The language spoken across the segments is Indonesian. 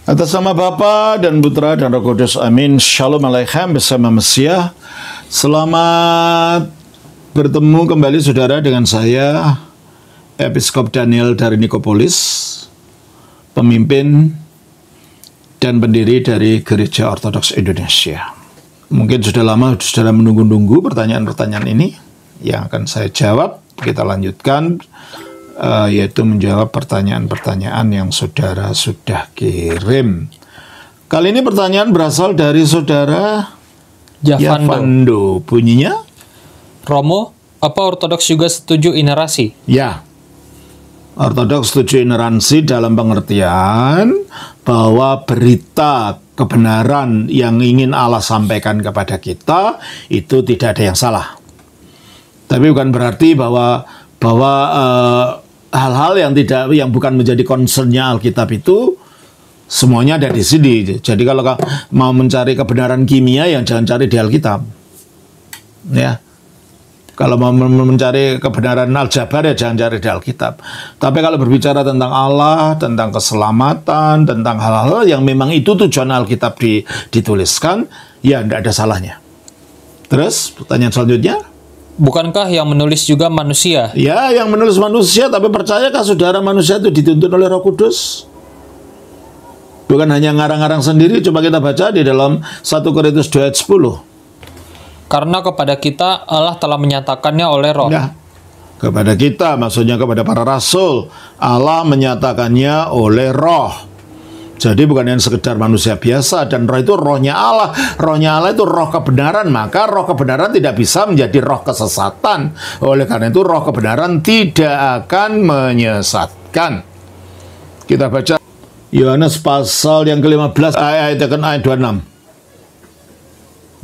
Atas nama Bapa dan Putra dan Roh Kudus, amin. Shalom Aleichem bersama Mesiah. Selamat bertemu kembali saudara dengan saya, Episkop Daniel dari Nikopolis, pemimpin dan pendiri dari Gereja Ortodoks Indonesia. Mungkin sudah lama saudara menunggu-nunggu pertanyaan-pertanyaan ini yang akan saya jawab. Kita lanjutkan, yaitu menjawab pertanyaan-pertanyaan yang saudara sudah kirim. Kali ini pertanyaan berasal dari saudara Javando. Bunyinya, Romo, apa Ortodoks juga setuju inerasi? ya, Ortodoks setuju inerasi dalam pengertian bahwa berita kebenaran yang ingin Allah sampaikan kepada kita itu tidak ada yang salah. Tapi bukan berarti bahwa hal-hal yang bukan menjadi concernnya Alkitab itu semuanya ada di sini. Jadi kalau mau mencari kebenaran kimia, yang jangan cari di Alkitab. Ya. Kalau mau mencari kebenaran aljabar, ya jangan cari di Alkitab. Tapi kalau berbicara tentang Allah, tentang keselamatan, tentang hal-hal yang memang itu tujuan Alkitab dituliskan, ya tidak ada salahnya. Terus pertanyaan selanjutnya, bukankah yang menulis juga manusia? ya, yang menulis manusia, tapi percayakah saudara manusia itu dituntun oleh Roh Kudus? Bukan hanya ngarang-ngarang sendiri. Coba kita baca di dalam 1 Korintus 2 ayat 10. Karena kepada kita Allah telah menyatakannya oleh Roh. Ya, kepada kita, maksudnya kepada para rasul, Allah menyatakannya oleh Roh. Jadi bukan yang sekedar manusia biasa, dan Roh itu rohnya Allah. Rohnya Allah itu roh kebenaran, maka roh kebenaran tidak bisa menjadi roh kesesatan. Oleh karena itu roh kebenaran tidak akan menyesatkan. Kita baca Yohanes pasal yang ke-15 ayat 26.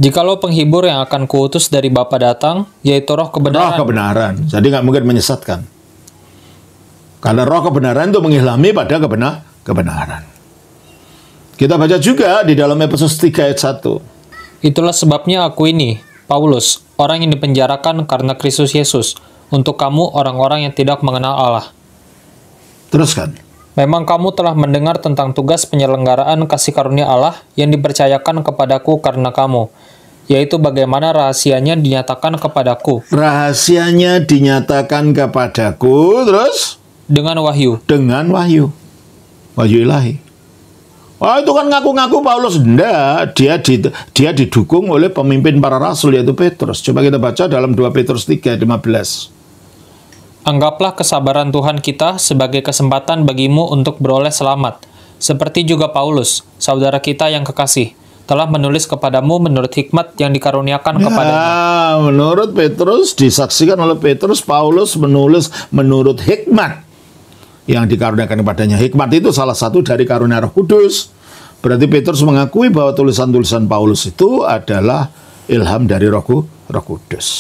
Jikalau penghibur yang akan kuutus dari Bapa datang, yaitu roh kebenaran. Roh kebenaran, jadi nggak mungkin menyesatkan. Karena roh kebenaran itu mengilhami pada kebenaran. Kita baca juga di dalam Efesus 3 ayat 1. Itulah sebabnya aku ini, Paulus, orang yang dipenjarakan karena Kristus Yesus, untuk kamu orang-orang yang tidak mengenal Allah. Teruskan. Memang kamu telah mendengar tentang tugas penyelenggaraan kasih karunia Allah yang dipercayakan kepadaku karena kamu, yaitu bagaimana rahasianya dinyatakan kepadaku. Rahasianya dinyatakan kepadaku, terus? Dengan wahyu. Dengan wahyu. Wahyu ilahi. Wah, itu kan ngaku-ngaku Paulus. Enggak, dia didukung oleh pemimpin para rasul, yaitu Petrus. Coba kita baca dalam 2 Petrus 3 ayat 15. Anggaplah kesabaran Tuhan kita sebagai kesempatan bagimu untuk beroleh selamat, seperti juga Paulus, saudara kita yang kekasih, telah menulis kepadamu menurut hikmat yang dikaruniakan kepadanya. Menurut Petrus, disaksikan oleh Petrus, Paulus menulis menurut hikmat yang dikaruniakan kepadanya. Hikmat itu salah satu dari karunia Roh Kudus. Berarti Petrus mengakui bahwa tulisan-tulisan Paulus itu adalah ilham dari Roh Kudus.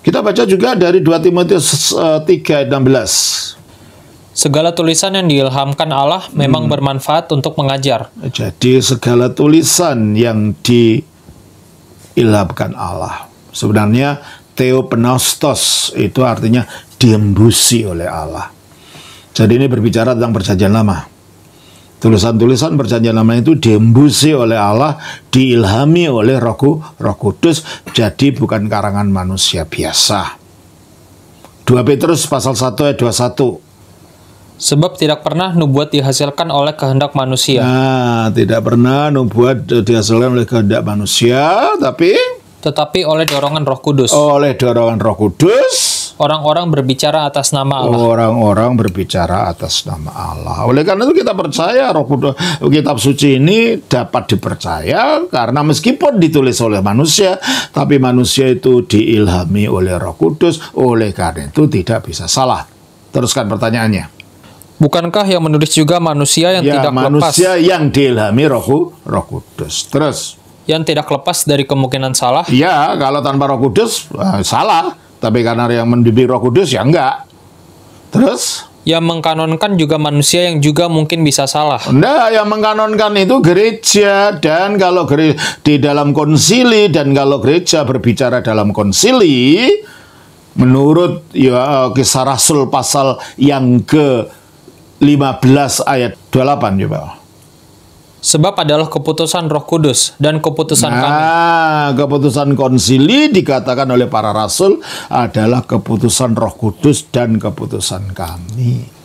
Kita baca juga dari 2 Timotius 3 ayat 16. Segala tulisan yang diilhamkan Allah memang bermanfaat untuk mengajar. Jadi segala tulisan yang diilhamkan Allah, sebenarnya theopneustos, itu artinya diembusi oleh Allah. Jadi ini berbicara tentang perjanjian lama. Tulisan-tulisan perjanjian lama itu diembusi oleh Allah, diilhami oleh Roh Kudus, jadi bukan karangan manusia biasa. 2 Petrus pasal 1 ayat 21. Sebab tidak pernah nubuat dihasilkan oleh kehendak manusia. Nah, tidak pernah nubuat dihasilkan oleh kehendak manusia, tetapi oleh dorongan Roh Kudus. Oleh dorongan Roh Kudus. Orang-orang berbicara atas nama Allah. Orang-orang berbicara atas nama Allah. Oleh karena itu kita percaya Roh Kudus, kitab suci ini dapat dipercaya karena meskipun ditulis oleh manusia, tapi manusia itu diilhami oleh Roh Kudus. Oleh karena itu tidak bisa salah. Teruskan pertanyaannya. Bukankah yang menulis juga manusia yang tidak lepas? Manusia yang diilhami Roh Kudus. Terus. Yang tidak lepas dari kemungkinan salah? Ya, kalau tanpa Roh Kudus salah. Tapi karena yang mendidik Roh Kudus, ya enggak. Terus? Yang mengkanonkan juga manusia yang juga mungkin bisa salah. Enggak, yang mengkanonkan itu gereja. Dan kalau di dalam konsili, dan kalau gereja berbicara dalam konsili, menurut Kisah Rasul pasal yang ke 15 ayat 28 coba. Sebab adalah keputusan Roh Kudus dan keputusan kami. Nah, keputusan konsili dikatakan oleh para rasul adalah keputusan Roh Kudus dan keputusan kami.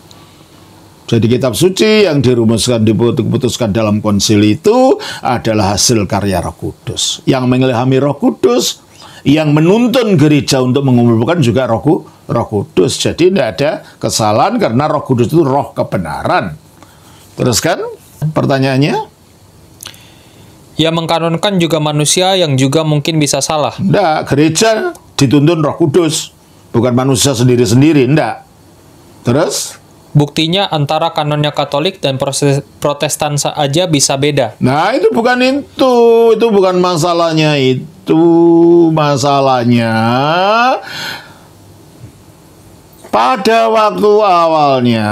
Jadi kitab suci yang diputuskan dalam konsili itu adalah hasil karya Roh Kudus. Yang mengilhami Roh Kudus, yang menuntun gereja untuk mengumpulkan juga Roh Kudus. Jadi tidak ada kesalahan karena Roh Kudus itu roh kebenaran. Teruskan pertanyaannya. Yang mengkanonkan juga manusia yang juga mungkin bisa salah. Enggak, gereja dituntun Roh Kudus, bukan manusia sendiri-sendiri, enggak. Terus? Buktinya antara kanonnya Katolik dan Protestan saja bisa beda. Nah, itu bukan masalahnya itu. Masalahnya pada waktu awalnya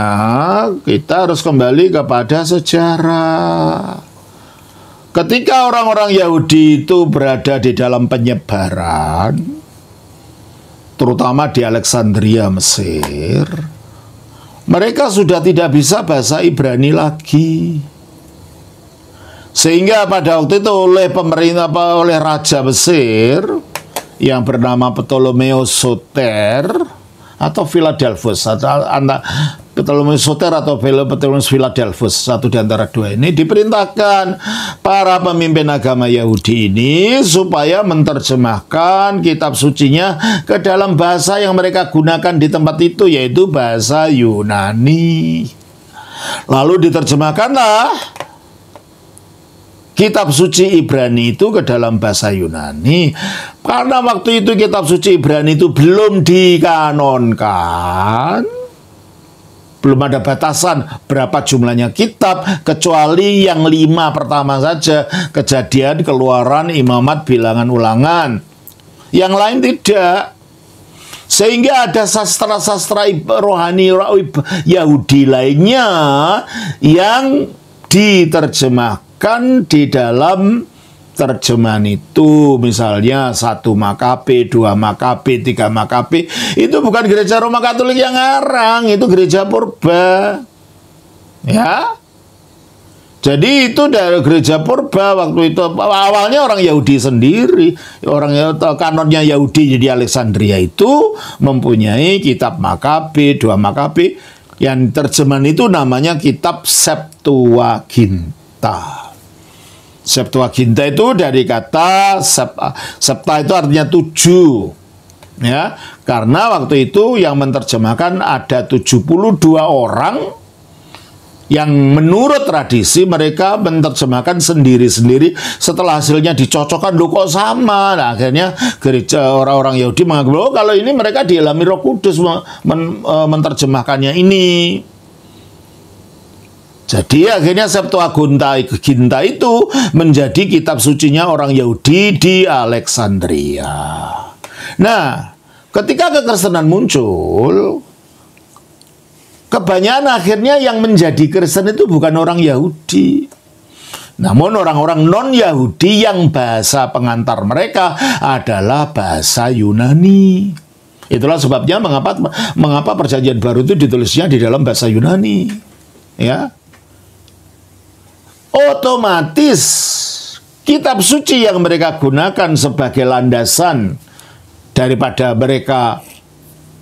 kita harus kembali kepada sejarah. Ketika orang-orang Yahudi itu berada di dalam penyebaran, terutama di Alexandria, Mesir, mereka sudah tidak bisa bahasa Ibrani lagi. Sehingga pada waktu itu oleh Raja Mesir yang bernama Ptolemeus Soter atau Philadelphus, Ptolemeus Soter atau Ptolemeus Philadelphus, satu di antara dua ini, diperintahkan para pemimpin agama Yahudi ini supaya menerjemahkan kitab sucinya ke dalam bahasa yang mereka gunakan di tempat itu, yaitu bahasa Yunani. Lalu diterjemahkanlah kitab suci Ibrani itu ke dalam bahasa Yunani. Karena waktu itu kitab suci Ibrani itu belum dikanonkan, belum ada batasan berapa jumlahnya kitab, kecuali yang 5 pertama saja, Kejadian, Keluaran, Imamat, Bilangan, Ulangan. Yang lain tidak. Sehingga ada sastra-sastra rohani Yahudi lainnya yang diterjemahkan di dalam terjemahan itu. Misalnya 1 Makabe, 2 Makabe, 3 Makabe. Itu bukan gereja Roma Katolik yang ngarang, itu gereja purba. Ya. Jadi itu dari gereja purba waktu itu. Awalnya orang Yahudi sendiri, kanonnya Yahudi di Alexandria itu mempunyai kitab Makabe, 2 Makabe. Yang terjemahan itu namanya kitab Septuaginta. Septuaginta itu dari kata septa itu artinya 7. Ya, karena waktu itu yang menerjemahkan ada 72 orang yang menurut tradisi mereka menerjemahkan sendiri-sendiri. Setelah hasilnya dicocokkan, loh kok sama. Nah, akhirnya gereja orang-orang Yahudi menganggap, oh kalau ini mereka diilhami Roh Kudus menerjemahkannya ini. Jadi akhirnya Septuaginta itu menjadi kitab sucinya orang Yahudi di Alexandria. Nah, ketika kekristenan muncul, kebanyakan akhirnya yang menjadi Kristen itu bukan orang Yahudi, namun orang-orang non-Yahudi yang bahasa pengantar mereka adalah bahasa Yunani. Itulah sebabnya mengapa Perjanjian Baru itu ditulisnya di dalam bahasa Yunani. Ya. Otomatis kitab suci yang mereka gunakan sebagai landasan daripada mereka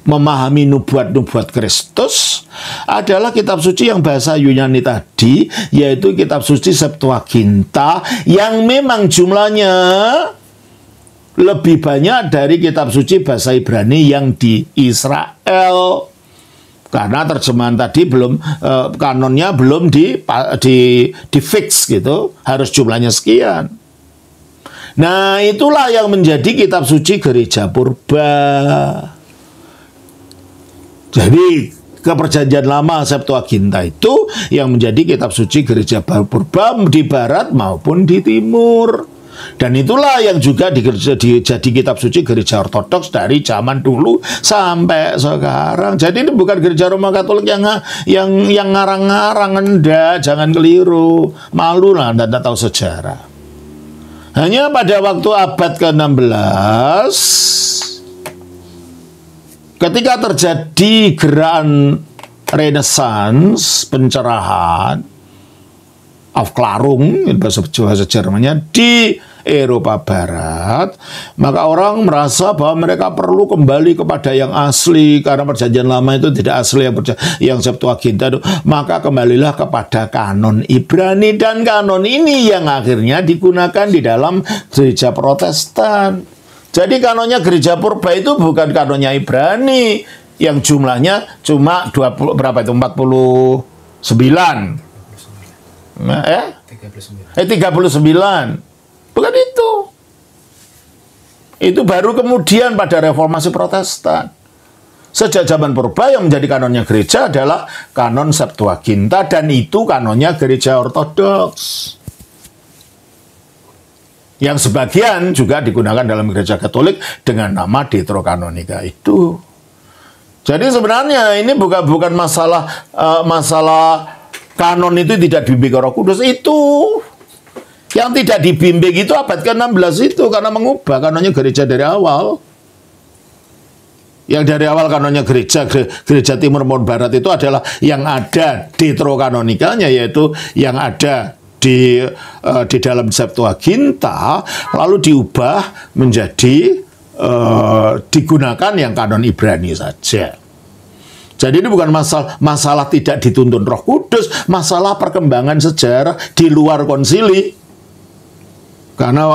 memahami nubuat-nubuat Kristus adalah kitab suci yang bahasa Yunani tadi, yaitu kitab suci Septuaginta, yang memang jumlahnya lebih banyak dari kitab suci bahasa Ibrani yang di Israel. Karena terjemahan tadi belum, kanonnya belum di fix gitu, harus jumlahnya sekian. Nah, itulah yang menjadi kitab suci gereja purba. Jadi ke Perjanjian Lama Septuaginta itu yang menjadi kitab suci gereja purba di barat maupun di timur. Dan itulah yang juga jadi kitab suci gereja Ortodoks dari zaman dulu sampai sekarang. Jadi ini bukan gereja Roma Katolik yang ngarang-ngarang, enggak, jangan keliru. Malu lah Anda tahu sejarah. Hanya pada waktu abad ke-16 ketika terjadi gerakan Renaissance, pencerahan, Aufklärung, bahasa Jermannya, di Eropa Barat, maka orang merasa bahwa mereka perlu kembali kepada yang asli, karena perjanjian lama itu tidak asli, yang Septuaginta itu, maka kembalilah kepada kanon Ibrani, dan kanon ini yang akhirnya digunakan di dalam gereja Protestan. Jadi kanonnya gereja purba itu bukan kanonnya Ibrani, yang jumlahnya cuma 20, berapa itu, 49. 39. Bukan itu. Itu baru kemudian pada reformasi Protestan. Sejak zaman purba yang menjadi kanonnya gereja adalah kanon Septuaginta, dan itu kanonnya gereja Ortodoks. Yang sebagian juga digunakan dalam gereja Katolik dengan nama Deuterokanonika itu. Jadi sebenarnya ini bukan masalah kanon itu tidak dibimbing Roh Kudus. Itu yang tidak dibimbing itu abad ke-16 itu, karena mengubah kanonnya gereja dari awal. Yang dari awal kanonnya gereja Timur maupun Barat itu adalah yang ada Deuterokanonikanya, yaitu yang ada di dalam Septuaginta, lalu diubah menjadi digunakan yang kanon Ibrani saja. Jadi ini bukan masalah tidak dituntun Roh Kudus, masalah perkembangan sejarah di luar konsili. Karena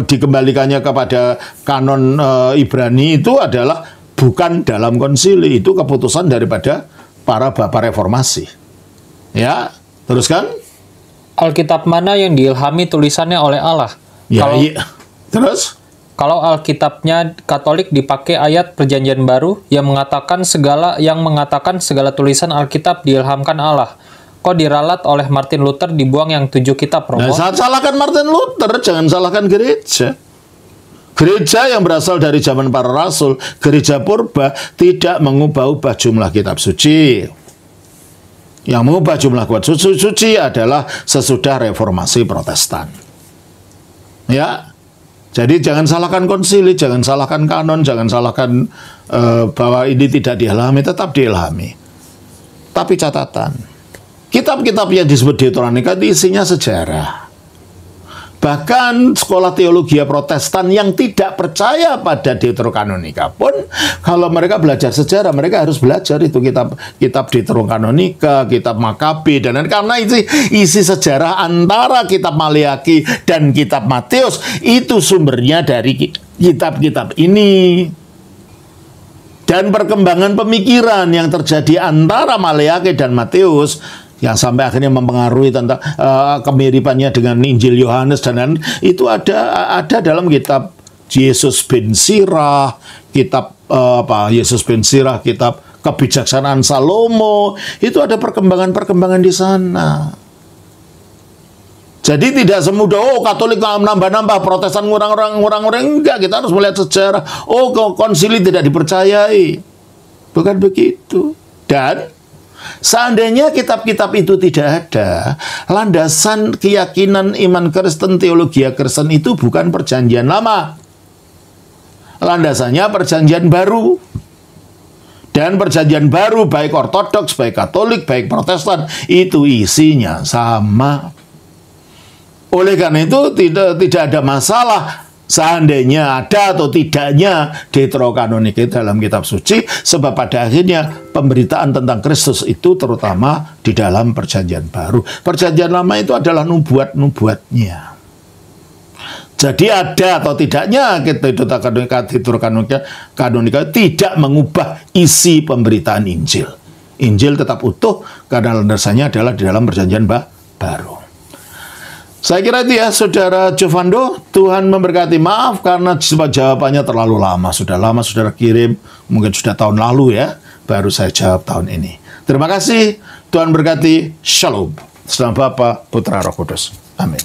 dikembalikannya kepada kanon Ibrani itu adalah bukan dalam konsili, itu keputusan daripada para bapak reformasi. Ya, teruskan. Alkitab mana yang diilhami tulisannya oleh Allah? Ya, iya. Terus? Kalau Alkitabnya Katolik dipakai ayat Perjanjian Baru yang mengatakan segala tulisan Alkitab diilhamkan Allah. Kok diralat oleh Martin Luther dibuang yang 7 kitab, Romo? Nah, saat salahkan Martin Luther, jangan salahkan gereja. Gereja yang berasal dari zaman para rasul, gereja purba, tidak mengubah-ubah jumlah kitab suci. Yang mengubah jumlah kitab suci adalah sesudah reformasi Protestan. Ya. Jadi jangan salahkan konsili, jangan salahkan kanon, jangan salahkan bahwa ini tidak diilhami, tetap diilhami. Tapi catatan, kitab-kitab yang disebut Deuterononika itu isinya sejarah. Bahkan sekolah teologi Protestan yang tidak percaya pada Deuterokanonika pun, kalau mereka belajar sejarah, mereka harus belajar itu kitab Deuterokanonika, kitab Makabe, dan karena isi sejarah antara kitab Maleaki dan kitab Matius itu sumbernya dari kitab-kitab ini. Dan perkembangan pemikiran yang terjadi antara Maleaki dan Matius yang sampai akhirnya mempengaruhi tentang kemiripannya dengan Injil Yohanes, dan itu ada dalam kitab Yesus bin Sirah, kitab Yesus bin Sirah, kitab Kebijaksanaan Salomo, itu ada perkembangan-perkembangan di sana. Jadi tidak semudah Katolik nambah-nambah, Protestan ngurang-ngurang, enggak, kita harus melihat sejarah. Konsili tidak dipercayai. Bukan begitu. Dan seandainya kitab-kitab itu tidak ada, landasan keyakinan iman Kristen, teologi Kristen itu bukan perjanjian lama. Landasannya perjanjian baru. Dan perjanjian baru, baik Ortodoks, baik Katolik, baik Protestan, itu isinya sama. Oleh karena itu tidak ada masalah seandainya ada atau tidaknya Deuterokanonika dalam kitab suci, sebab pada akhirnya pemberitaan tentang Kristus itu terutama di dalam perjanjian baru. Perjanjian lama itu adalah nubuat-nubuatnya. Jadi ada atau tidaknya Deuterokanonika tidak mengubah isi pemberitaan Injil. Injil tetap utuh karena landasannya adalah di dalam perjanjian baru. Saya kira itu ya, Saudara Jovando. Tuhan memberkati. Maaf karena jawabannya terlalu lama. Sudah lama saudara kirim, mungkin sudah tahun lalu ya, baru saya jawab tahun ini. Terima kasih. Tuhan berkati. Shalom. Selamat Bapa, Putra, Roh Kudus. Amin.